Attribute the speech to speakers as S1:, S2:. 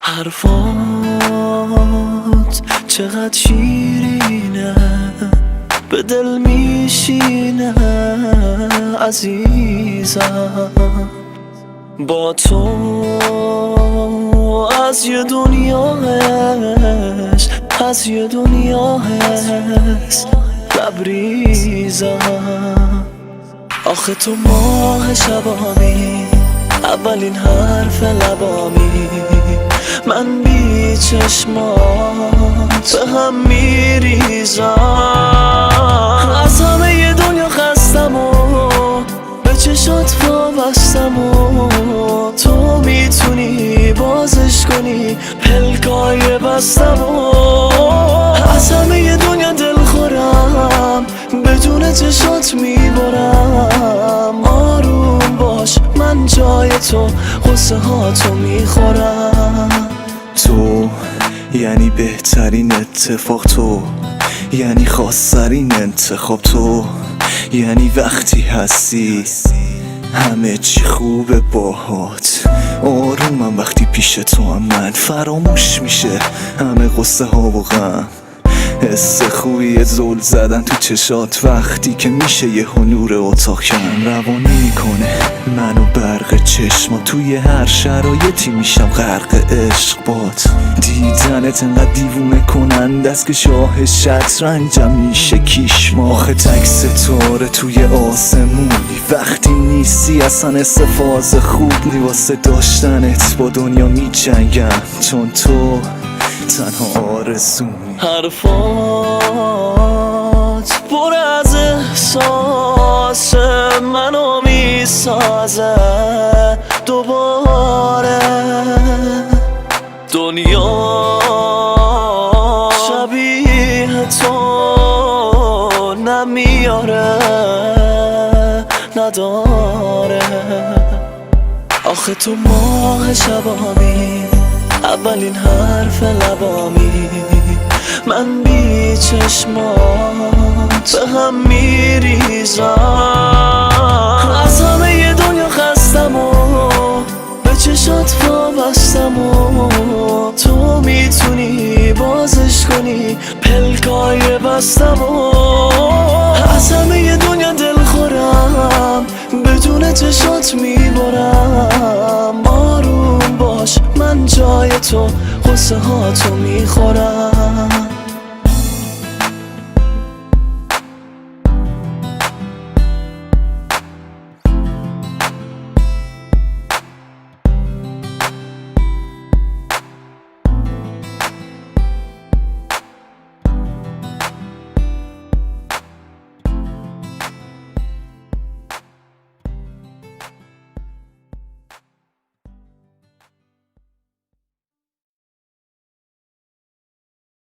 S1: حرفات چقدر شیرینه، به دل میشینه عزیزم. با تو از یه دنیا هست، از یه دنیا هست لبریزم. آخه تو ماه شبامی، اولین حرف لبامی، من بی چشمات به هم میریزم. از همه ی دنیا خستم و به چشات وابستم و تو میتونی بازش کنی پلکای بستم و از همه ی دنیا دل خورم، بدون چشات میبرم. آروم باش من جای تو غصه هاتو میخورم.
S2: تو یعنی بهترین اتفاق، تو یعنی خاص‌ترین انتخاب، تو یعنی وقتی هستی همه چی خوبه باهات. آرومم وقتی پیش تو هم، من فراموش میشه همه قصه ها و غم. حس خوبی زل زدن تو چشات وقتی که میشه یه نور اتاق کم روانی کنه منو برق چشما. توی هر شرایطی میشم غرق عشق بات. دیدنت انقدر دیوونه کنند است که شاه شطرنجم میشه کیشما. آخه تک ستاره توی آسمونی، وقتی نیستی اصلا استفاده خوب نی. واسه داشتنت با دنیا میجنگم، چون تو تنها آرزومی.
S1: حرفات پر از احساس منو میسازه دوباره. دنیا شبیه تو نمیاره نداره. آخه تو ماه شبامی، اولین حرف لبامی، من بی چشمات به هم میریزم. از همه ی دنیا خستم و به چشات وابستم و تو میتونی بازش کنی پلکای بستم و از همه ی دنیا دل خورم، بدون چشات میبرم. آروم باش من جای تو غصه هاتو میخورم.